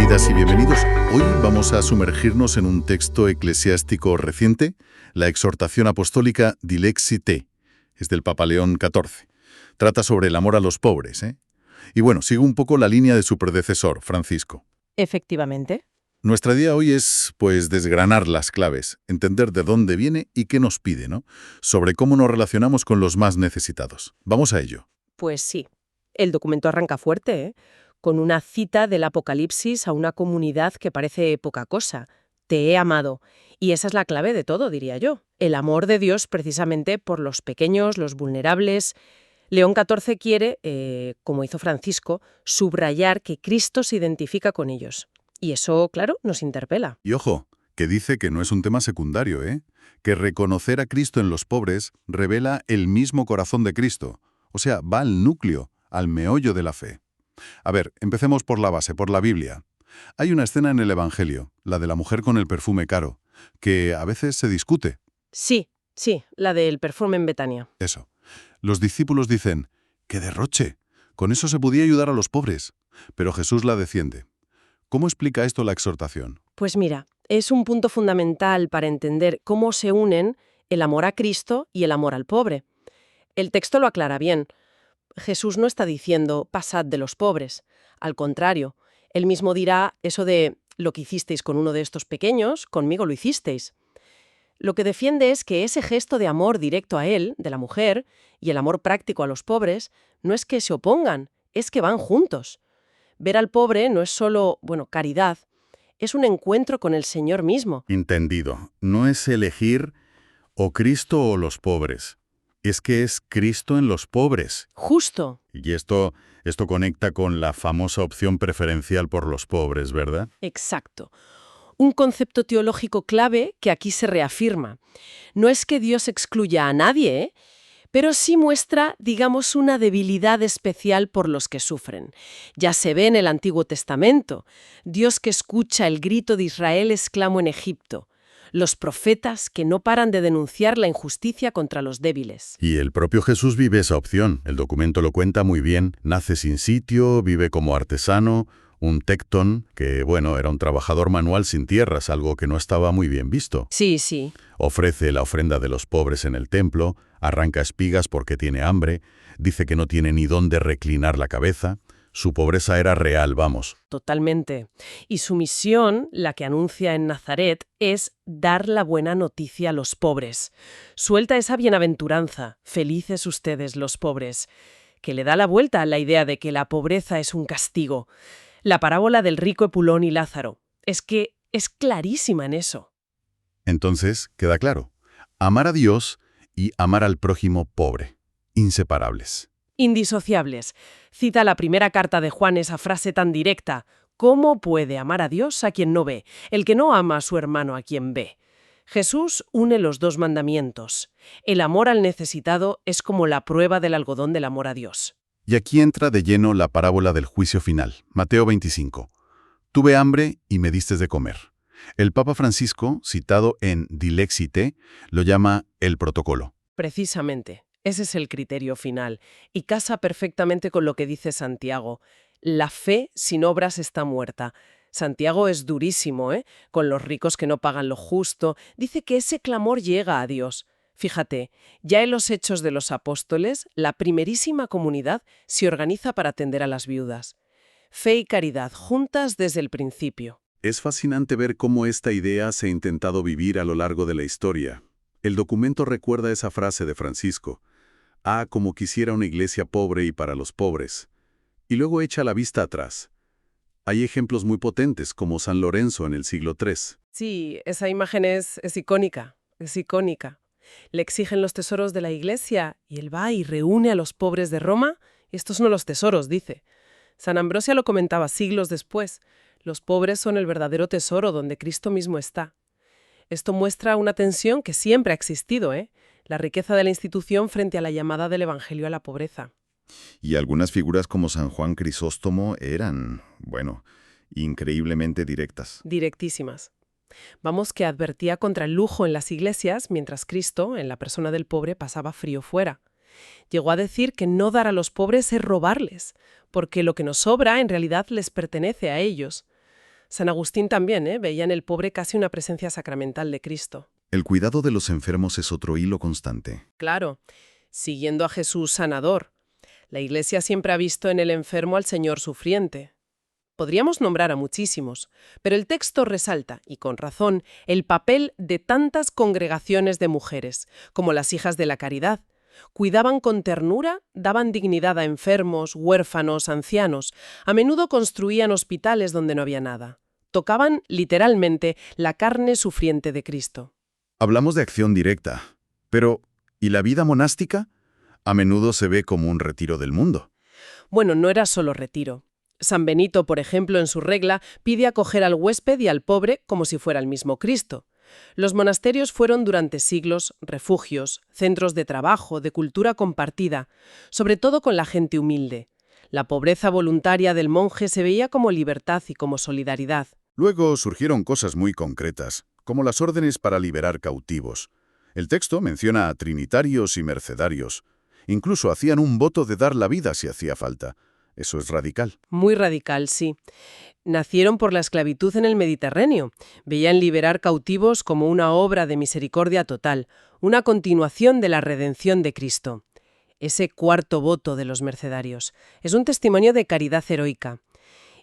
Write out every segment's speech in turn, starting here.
Bienvenidas y bienvenidos. Hoy vamos a sumergirnos en un texto eclesiástico reciente, la exhortación apostólica Dilexi Te. Es del Papa León XIV. Trata sobre el amor a los pobres, ¿eh? Y bueno, sigue un poco la línea de su predecesor, Francisco. Efectivamente. Nuestra idea hoy es, pues, desgranar las claves, entender de dónde viene y qué nos pide, ¿no? Sobre cómo nos relacionamos con los más necesitados. Vamos a ello. Pues sí. El documento arranca fuerte, ¿eh? Con una cita del Apocalipsis a una comunidad que parece poca cosa. Te he amado. Y esa es la clave de todo, diría yo. El amor de Dios precisamente por los pequeños, los vulnerables. León XIV quiere, como hizo Francisco, subrayar que Cristo se identifica con ellos. Y eso, claro, nos interpela. Y ojo, que dice que no es un tema secundario, ¿eh? Que reconocer a Cristo en los pobres revela el mismo corazón de Cristo. O sea, va al núcleo, al meollo de la fe. A ver, empecemos por la base, por la Biblia. Hay una escena en el Evangelio, la de la mujer con el perfume caro, que a veces se discute. Sí, la del perfume en Betania. Eso. Los discípulos dicen, ¡qué derroche! Con eso se podía ayudar a los pobres. Pero Jesús la defiende. ¿Cómo explica esto la exhortación? Pues mira, es un punto fundamental para entender cómo se unen el amor a Cristo y el amor al pobre. El texto lo aclara bien. Jesús no está diciendo pasad de los pobres. Al contrario, él mismo dirá eso de lo que hicisteis con uno de estos pequeños, conmigo lo hicisteis. Lo que defiende es que ese gesto de amor directo a él, de la mujer, y el amor práctico a los pobres, no es que se opongan, es que van juntos. Ver al pobre no es solo, caridad, es un encuentro con el Señor mismo. Entendido. No es elegir o Cristo o los pobres. Es que es Cristo en los pobres. Justo. Y esto conecta con la famosa opción preferencial por los pobres, ¿verdad? Exacto. Un concepto teológico clave que aquí se reafirma. No es que Dios excluya a nadie, pero sí muestra, digamos, una debilidad especial por los que sufren. Ya se ve en el Antiguo Testamento. Dios que escucha el grito de Israel exclamó en Egipto. Los profetas que no paran de denunciar la injusticia contra los débiles. Y el propio Jesús vive esa opción. El documento lo cuenta muy bien. Nace sin sitio, vive como artesano, un tectón, que, era un trabajador manual sin tierras, algo que no estaba muy bien visto. Sí. Ofrece la ofrenda de los pobres en el templo, arranca espigas porque tiene hambre, dice que no tiene ni dónde reclinar la cabeza. Su pobreza era real, vamos. Totalmente. Y su misión, la que anuncia en Nazaret, es dar la buena noticia a los pobres. Suelta esa bienaventuranza, felices ustedes los pobres, que le da la vuelta a la idea de que la pobreza es un castigo. La parábola del rico Epulón y Lázaro. Es que es clarísima en eso. Entonces, queda claro. Amar a Dios y amar al prójimo pobre. Inseparables. Indisociables. Cita la primera carta de Juan esa frase tan directa. ¿Cómo puede amar a Dios a quien no ve? El que no ama a su hermano a quien ve. Jesús une los dos mandamientos. El amor al necesitado es como la prueba del algodón del amor a Dios. Y aquí entra de lleno la parábola del juicio final, Mateo 25. Tuve hambre y me diste de comer. El Papa Francisco, citado en Dilexi Te, lo llama el protocolo. Precisamente. Ese es el criterio final, y casa perfectamente con lo que dice Santiago. La fe sin obras está muerta. Santiago es durísimo, con los ricos que no pagan lo justo. Dice que ese clamor llega a Dios. Fíjate, ya en los Hechos de los Apóstoles, la primerísima comunidad se organiza para atender a las viudas. Fe y caridad juntas desde el principio. Es fascinante ver cómo esta idea se ha intentado vivir a lo largo de la historia. El documento recuerda esa frase de Francisco. Como quisiera una iglesia pobre y para los pobres. Y luego echa la vista atrás. Hay ejemplos muy potentes, como San Lorenzo en el siglo III. Sí, esa imagen es icónica, es icónica. Le exigen los tesoros de la iglesia y él va y reúne a los pobres de Roma. Estos son los tesoros, dice. San Ambrosio lo comentaba siglos después. Los pobres son el verdadero tesoro donde Cristo mismo está. Esto muestra una tensión que siempre ha existido, la riqueza de la institución frente a la llamada del Evangelio a la pobreza. Y algunas figuras como San Juan Crisóstomo eran, increíblemente directas. Directísimas. Vamos, que advertía contra el lujo en las iglesias mientras Cristo, en la persona del pobre, pasaba frío fuera. Llegó a decir que no dar a los pobres es robarles, porque lo que nos sobra en realidad les pertenece a ellos. San Agustín también, veía en el pobre casi una presencia sacramental de Cristo. El cuidado de los enfermos es otro hilo constante. Claro, siguiendo a Jesús sanador. La Iglesia siempre ha visto en el enfermo al Señor sufriente. Podríamos nombrar a muchísimos, pero el texto resalta, y con razón, el papel de tantas congregaciones de mujeres, como las Hijas de la Caridad. Cuidaban con ternura, daban dignidad a enfermos, huérfanos, ancianos. A menudo construían hospitales donde no había nada. Tocaban, literalmente, la carne sufriente de Cristo. Hablamos de acción directa, pero ¿y la vida monástica? A menudo se ve como un retiro del mundo. Bueno, no era solo retiro. San Benito, por ejemplo, en su regla, pide acoger al huésped y al pobre como si fuera el mismo Cristo. Los monasterios fueron durante siglos refugios, centros de trabajo, de cultura compartida, sobre todo con la gente humilde. La pobreza voluntaria del monje se veía como libertad y como solidaridad. Luego surgieron cosas muy concretas, como las órdenes para liberar cautivos. El texto menciona a trinitarios y mercedarios. Incluso hacían un voto de dar la vida si hacía falta. Eso es radical. Muy radical, sí. Nacieron por la esclavitud en el Mediterráneo. Veían liberar cautivos como una obra de misericordia total, una continuación de la redención de Cristo. Ese cuarto voto de los mercedarios es un testimonio de caridad heroica.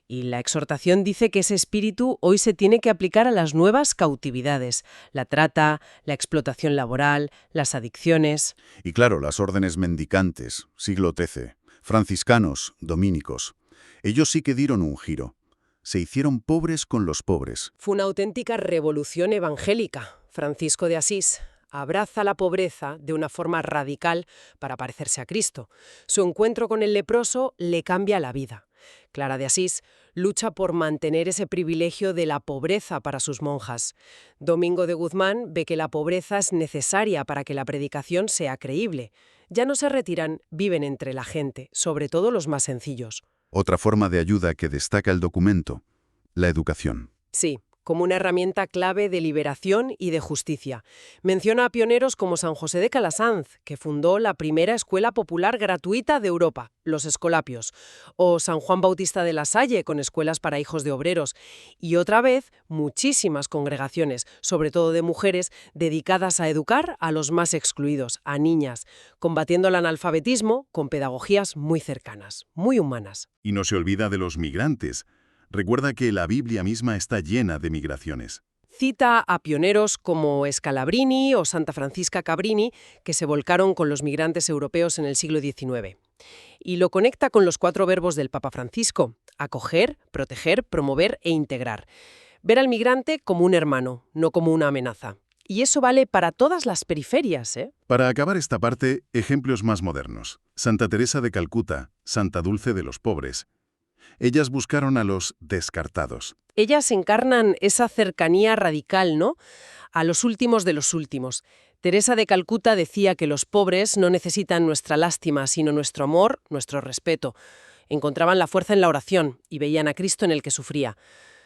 Y la exhortación dice que ese espíritu hoy se tiene que aplicar a las nuevas cautividades, la trata, la explotación laboral, las adicciones. Y claro, las órdenes mendicantes, siglo XIII, franciscanos, dominicos. Ellos sí que dieron un giro. Se hicieron pobres con los pobres. Fue una auténtica revolución evangélica. Francisco de Asís abraza la pobreza de una forma radical para parecerse a Cristo. Su encuentro con el leproso le cambia la vida. Clara de Asís lucha por mantener ese privilegio de la pobreza para sus monjas. Domingo de Guzmán ve que la pobreza es necesaria para que la predicación sea creíble. Ya no se retiran, viven entre la gente, sobre todo los más sencillos. Otra forma de ayuda que destaca el documento, la educación. Sí, como una herramienta clave de liberación y de justicia. Menciona a pioneros como San José de Calasanz, que fundó la primera escuela popular gratuita de Europa, los Escolapios, o San Juan Bautista de la Salle, con escuelas para hijos de obreros, y otra vez muchísimas congregaciones, sobre todo de mujeres, dedicadas a educar a los más excluidos, a niñas, combatiendo el analfabetismo con pedagogías muy cercanas, muy humanas. Y no se olvida de los migrantes. Recuerda que la Biblia misma está llena de migraciones. Cita a pioneros como Scalabrini o Santa Francisca Cabrini, que se volcaron con los migrantes europeos en el siglo XIX. Y lo conecta con los 4 verbos del Papa Francisco: acoger, proteger, promover e integrar. Ver al migrante como un hermano, no como una amenaza. Y eso vale para todas las periferias, ¿eh? Para acabar esta parte, ejemplos más modernos. Santa Teresa de Calcuta, Santa Dulce de los Pobres. Ellas buscaron a los descartados. Ellas encarnan esa cercanía radical, ¿no?, a los últimos de los últimos. Teresa de Calcuta decía que los pobres no necesitan nuestra lástima, sino nuestro amor, nuestro respeto. Encontraban la fuerza en la oración y veían a Cristo en el que sufría.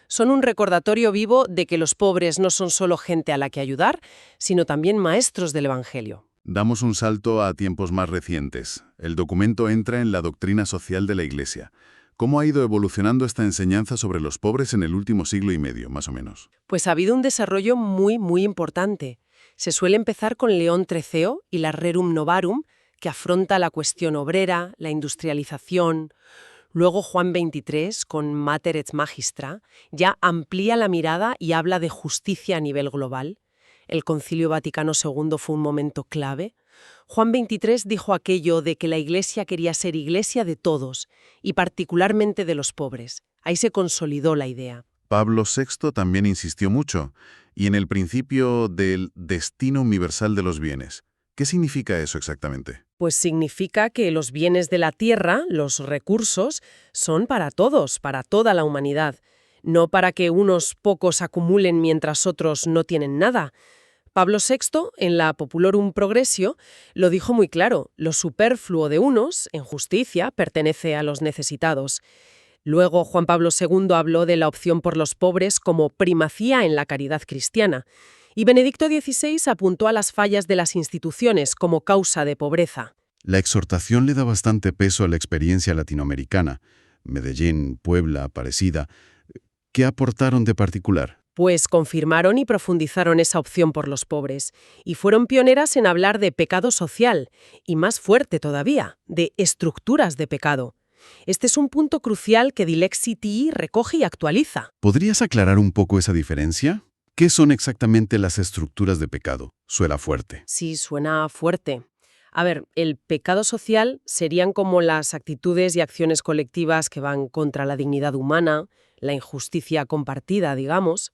Son un recordatorio vivo de que los pobres no son solo gente a la que ayudar, sino también maestros del Evangelio. Damos un salto a tiempos más recientes. El documento entra en la doctrina social de la Iglesia. ¿Cómo ha ido evolucionando esta enseñanza sobre los pobres en el último siglo y medio, más o menos? Pues ha habido un desarrollo muy importante. Se suele empezar con León XIII y la Rerum Novarum, que afronta la cuestión obrera, la industrialización. Luego Juan XXIII, con Mater et Magistra, ya amplía la mirada y habla de justicia a nivel global. El Concilio Vaticano II fue un momento clave. Juan XXIII dijo aquello de que la Iglesia quería ser Iglesia de todos, y particularmente de los pobres. Ahí se consolidó la idea. Pablo VI también insistió mucho, y en el principio del destino universal de los bienes. ¿Qué significa eso exactamente? Pues significa que los bienes de la tierra, los recursos, son para todos, para toda la humanidad. No para que unos pocos acumulen mientras otros no tienen nada. Pablo VI, en la Populorum Progressio, lo dijo muy claro: lo superfluo de unos, en justicia, pertenece a los necesitados. Luego, Juan Pablo II habló de la opción por los pobres como primacía en la caridad cristiana. Y Benedicto XVI apuntó a las fallas de las instituciones como causa de pobreza. La exhortación le da bastante peso a la experiencia latinoamericana. Medellín, Puebla, Aparecida. ¿Qué aportaron de particular? Pues confirmaron y profundizaron esa opción por los pobres, y fueron pioneras en hablar de pecado social, y más fuerte todavía, de estructuras de pecado. Este es un punto crucial que Dilexity recoge y actualiza. ¿Podrías aclarar un poco esa diferencia? ¿Qué son exactamente las estructuras de pecado? Suena fuerte. Sí, suena fuerte. A ver, el pecado social serían como las actitudes y acciones colectivas que van contra la dignidad humana, la injusticia compartida, digamos.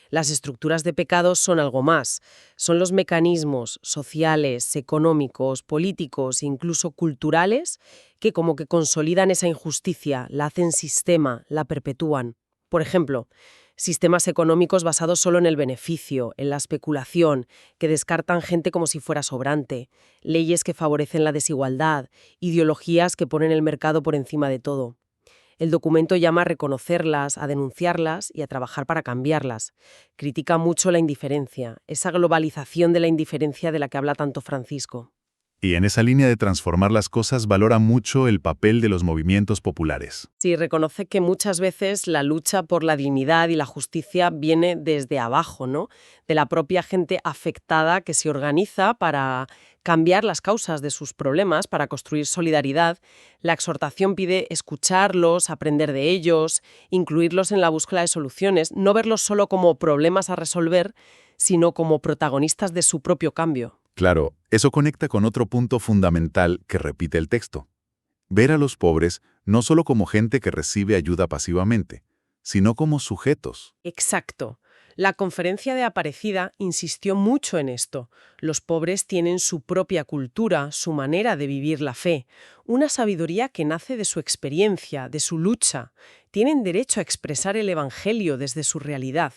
Las estructuras de pecado son algo más. Son los mecanismos sociales, económicos, políticos e incluso culturales que como que consolidan esa injusticia, la hacen sistema, la perpetúan. Por ejemplo, sistemas económicos basados solo en el beneficio, en la especulación, que descartan gente como si fuera sobrante, leyes que favorecen la desigualdad, ideologías que ponen el mercado por encima de todo. El documento llama a reconocerlas, a denunciarlas y a trabajar para cambiarlas. Critica mucho la indiferencia, esa globalización de la indiferencia de la que habla tanto Francisco. Y en esa línea de transformar las cosas valora mucho el papel de los movimientos populares. Sí, reconoce que muchas veces la lucha por la dignidad y la justicia viene desde abajo, ¿no? De la propia gente afectada que se organiza para cambiar las causas de sus problemas, para construir solidaridad. La exhortación pide escucharlos, aprender de ellos, incluirlos en la búsqueda de soluciones, no verlos solo como problemas a resolver, sino como protagonistas de su propio cambio. Claro, eso conecta con otro punto fundamental que repite el texto. Ver a los pobres no solo como gente que recibe ayuda pasivamente, sino como sujetos. Exacto. La conferencia de Aparecida insistió mucho en esto. Los pobres tienen su propia cultura, su manera de vivir la fe, una sabiduría que nace de su experiencia, de su lucha. Tienen derecho a expresar el Evangelio desde su realidad.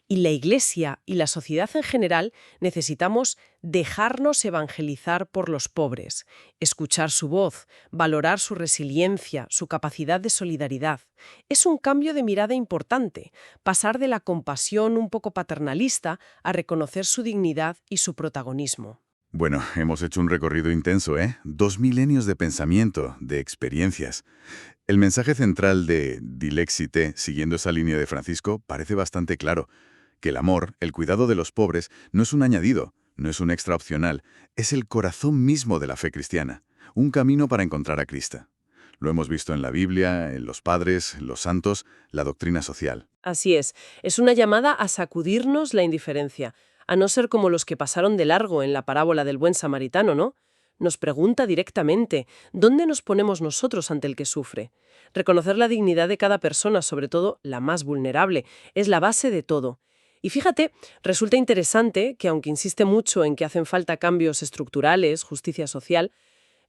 Y la Iglesia y la sociedad en general necesitamos dejarnos evangelizar por los pobres, escuchar su voz, valorar su resiliencia, su capacidad de solidaridad. Es un cambio de mirada importante, pasar de la compasión un poco paternalista a reconocer su dignidad y su protagonismo. Bueno, hemos hecho un recorrido intenso, ¿eh? 2 milenios de pensamiento, de experiencias. El mensaje central de Dilexite, siguiendo esa línea de Francisco, parece bastante claro. Que el amor, el cuidado de los pobres, no es un añadido, no es un extra opcional, es el corazón mismo de la fe cristiana, un camino para encontrar a Cristo. Lo hemos visto en la Biblia, en los padres, los santos, la doctrina social. Así es una llamada a sacudirnos la indiferencia, a no ser como los que pasaron de largo en la parábola del buen samaritano, ¿no? Nos pregunta directamente, ¿dónde nos ponemos nosotros ante el que sufre? Reconocer la dignidad de cada persona, sobre todo la más vulnerable, es la base de todo. Y fíjate, resulta interesante que aunque insiste mucho en que hacen falta cambios estructurales, justicia social,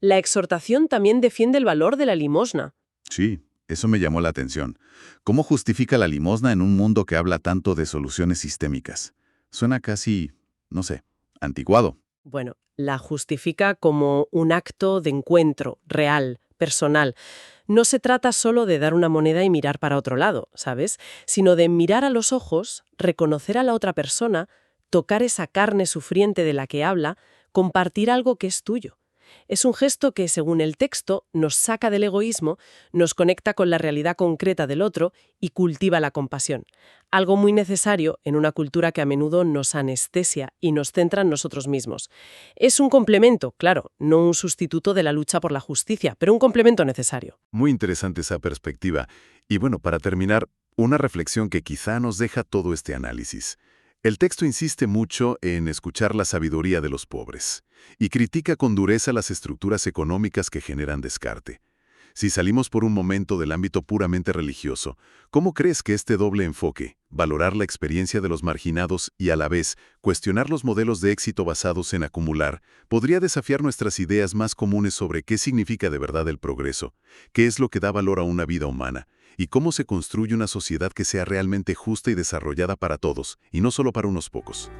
la exhortación también defiende el valor de la limosna. Sí, eso me llamó la atención. ¿Cómo justifica la limosna en un mundo que habla tanto de soluciones sistémicas? Suena casi, no sé, anticuado. Bueno, la justifica como un acto de encuentro real, personal. No se trata solo de dar una moneda y mirar para otro lado, ¿sabes? Sino de mirar a los ojos, reconocer a la otra persona, tocar esa carne sufriente de la que habla, compartir algo que es tuyo. Es un gesto que, según el texto, nos saca del egoísmo, nos conecta con la realidad concreta del otro y cultiva la compasión. Algo muy necesario en una cultura que a menudo nos anestesia y nos centra en nosotros mismos. Es un complemento, claro, no un sustituto de la lucha por la justicia, pero un complemento necesario. Muy interesante esa perspectiva. Y bueno, para terminar, una reflexión que quizá nos deja todo este análisis. El texto insiste mucho en escuchar la sabiduría de los pobres y critica con dureza las estructuras económicas que generan descarte. Si salimos por un momento del ámbito puramente religioso, ¿cómo crees que este doble enfoque, valorar la experiencia de los marginados y a la vez cuestionar los modelos de éxito basados en acumular, podría desafiar nuestras ideas más comunes sobre qué significa de verdad el progreso, qué es lo que da valor a una vida humana, y cómo se construye una sociedad que sea realmente justa y desarrollada para todos, y no solo para unos pocos?